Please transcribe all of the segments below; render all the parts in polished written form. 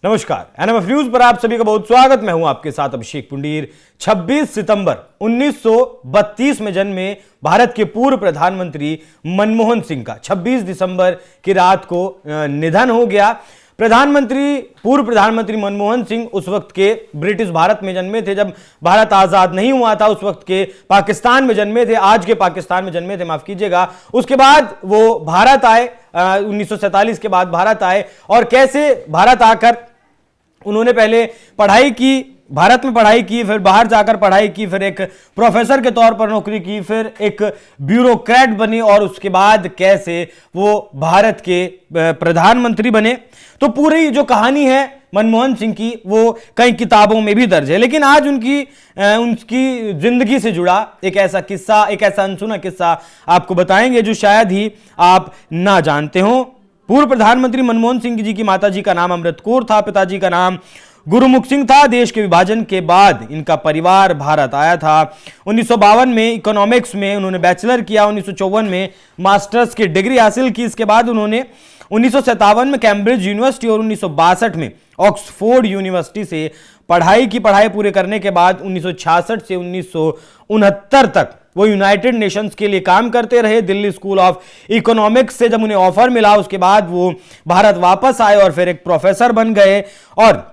नमस्कार, NMF news पर आप सभी का बहुत स्वागत। मैं हूं आपके साथ अभिषेक पुंडीर। 26 सितंबर 1932 में जन्मे भारत के पूर्व प्रधानमंत्री मनमोहन सिंह का 26 दिसंबर की रात को निधन हो गया। पूर्व प्रधानमंत्री मनमोहन सिंह उस वक्त के ब्रिटिश भारत में जन्मे थे, जब भारत आजाद नहीं हुआ था। उस वक्त के पाकिस्तान में जन्मे थे, आज के पाकिस्तान में जन्मे थे, माफ कीजिएगा। उसके बाद वो भारत आए, 1947 के बाद भारत आए। और कैसे भारत आकर उन्होंने पहले पढ़ाई की, भारत में पढ़ाई की, फिर बाहर जाकर पढ़ाई की, फिर एक प्रोफेसर के तौर पर नौकरी की, फिर एक ब्यूरोक्रेट बनी और उसके बाद कैसे वो भारत के प्रधानमंत्री बने। तो पूरी जो कहानी है मनमोहन सिंह की वो कई किताबों में भी दर्ज है, लेकिन आज उनकी जिंदगी से जुड़ा एक ऐसा किस्सा, एक ऐसा अनसुना किस्सा आपको बताएंगे जो शायद ही आप ना जानते हो। पूर्व प्रधानमंत्री मनमोहन सिंह जी की माता जी का नाम अमृत कौर था, पिताजी का नाम गुरुमुख सिंह था। देश के विभाजन के बाद इनका परिवार भारत आया था। 1952 में इकोनॉमिक्स में उन्होंने बैचलर किया, 1954 में मास्टर्स की डिग्री हासिल की। इसके बाद उन्होंने 1957 में कैम्ब्रिज यूनिवर्सिटी और 1962 में ऑक्सफोर्ड यूनिवर्सिटी से पढ़ाई पूरे करने के बाद 1966 से 1969 तक वो यूनाइटेड नेशंस के लिए काम करते रहे। दिल्ली स्कूल ऑफ इकोनॉमिक्स से जब उन्हें ऑफर मिला, उसके बाद वो भारत वापस आए और फिर एक प्रोफेसर बन गए। और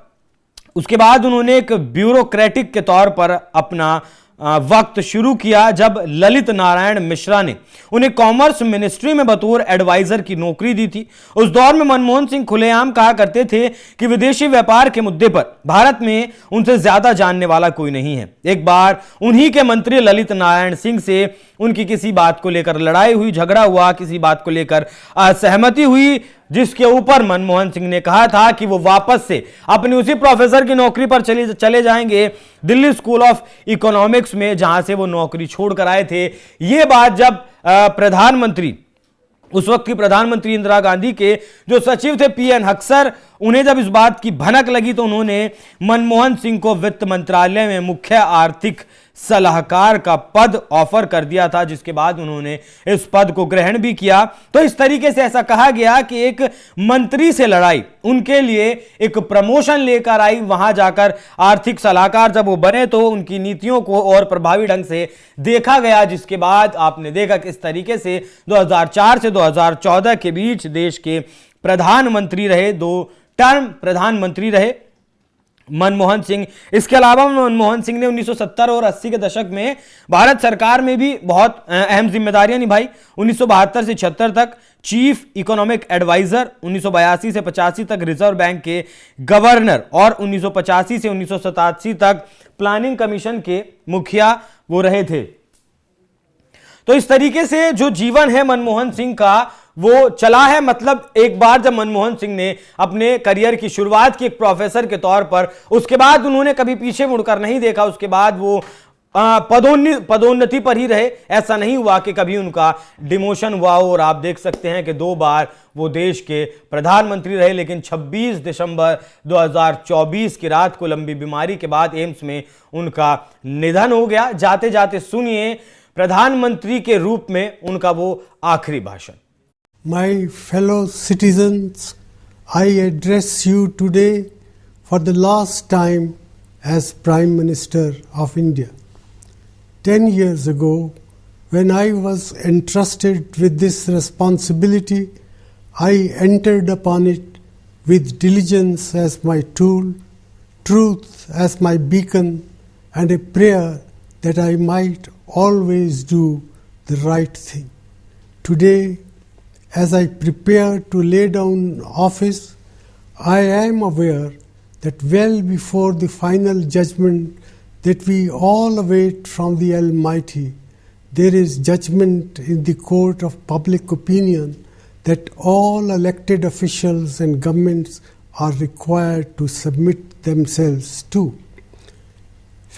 उसके बाद उन्होंने एक ब्यूरोक्रेटिक के तौर पर अपना वक्त शुरू किया, जब ललित नारायण मिश्रा ने उन्हें कॉमर्स मिनिस्ट्री में बतौर एडवाइजर की नौकरी दी थी। उस दौर में मनमोहन सिंह खुलेआम कहा करते थे कि विदेशी व्यापार के मुद्दे पर भारत में उनसे ज्यादा जानने वाला कोई नहीं है। एक बार उन्हीं के मंत्री ललित नारायण सिंह से उनकी किसी बात को लेकर लड़ाई हुई, झगड़ा हुआ, किसी बात को लेकर असहमति हुई, जिसके ऊपर मनमोहन सिंह ने कहा था कि वो वापस से अपनी उसी प्रोफेसर की नौकरी पर चले जाएंगे, दिल्ली स्कूल ऑफ इकोनॉमिक्स में, जहां से वो नौकरी छोड़कर आए थे। ये बात जब उस वक्त की प्रधानमंत्री इंदिरा गांधी के जो सचिव थे पीएन हक्सर, उन्हें जब इस बात की भनक लगी तो उन्होंने मनमोहन सिंह को वित्त मंत्रालय में मुख्य आर्थिक सलाहकार का पद ऑफर कर दिया था, जिसके बाद उन्होंने इस पद को ग्रहण भी किया। तो इस तरीके से ऐसा कहा गया कि एक मंत्री से लड़ाई उनके लिए एक प्रमोशन लेकर आई। वहां जाकर आर्थिक सलाहकार जब वो बने तो उनकी नीतियों को और प्रभावी ढंग से देखा गया, जिसके बाद आपने देखा किस तरीके से 2004 से 2014 के बीच देश के प्रधानमंत्री रहे, 2 टर्म प्रधानमंत्री रहे मनमोहन सिंह। इसके अलावा मनमोहन सिंह ने 1970 और 80 के दशक में भारत सरकार में भी बहुत अहम जिम्मेदारियां निभाई। 1972 से 76 तक चीफ इकोनॉमिक एडवाइजर, 1982 से 85 तक रिजर्व बैंक के गवर्नर और 1985 से 1987 तक प्लानिंग कमीशन के मुखिया वो रहे थे। तो इस तरीके से जो जीवन है मनमोहन सिंह का वो चला है। मतलब एक बार जब मनमोहन सिंह ने अपने करियर की शुरुआत की एक प्रोफेसर के तौर पर, उसके बाद उन्होंने कभी पीछे मुड़कर नहीं देखा। उसके बाद वो पदोन्नति पर ही रहे। ऐसा नहीं हुआ कि कभी उनका डिमोशन हुआ हो। और आप देख सकते हैं कि 2 बार वो देश के प्रधानमंत्री रहे, लेकिन 26 दिसंबर 2024 की रात को लंबी बीमारी के बाद एम्स में उनका निधन हो गया। जाते जाते सुनिए प्रधानमंत्री के रूप में उनका वो आखिरी भाषण। My fellow citizens, I address you today for the last time as Prime Minister of India. 10 years ago, when I was entrusted with this responsibility, I entered upon it with diligence as my tool, truth as my beacon, and a prayer that I might always do the right thing. Today, as I prepare to lay down office, I am aware that well before the final judgment that we all await from the Almighty, there is judgment in the court of public opinion that all elected officials and governments are required to submit themselves to.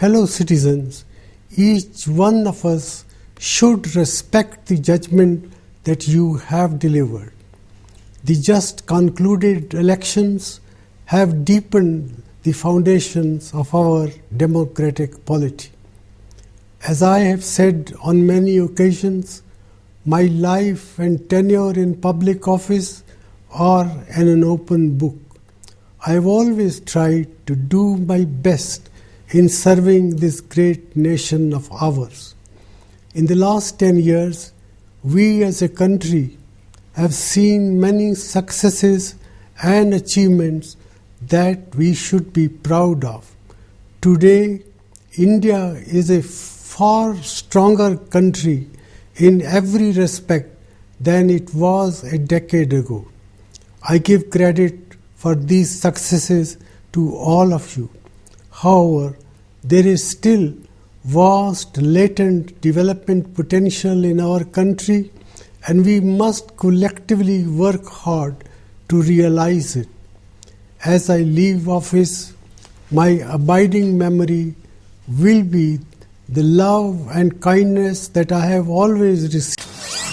Fellow citizens, each one of us should respect the judgment that you have delivered. The just concluded elections have deepened the foundations of our democratic polity. As I have said on many occasions, my life and tenure in public office are an open book. I have always tried to do my best in serving this great nation of ours. In the last 10 years, we as a country have seen many successes and achievements that we should be proud of. Today, India is a far stronger country in every respect than it was a decade ago. I give credit for these successes to all of you. However, there is still vast latent development potential in our country, and we must collectively work hard to realize it. As I leave office, my abiding memory will be the love and kindness that I have always received.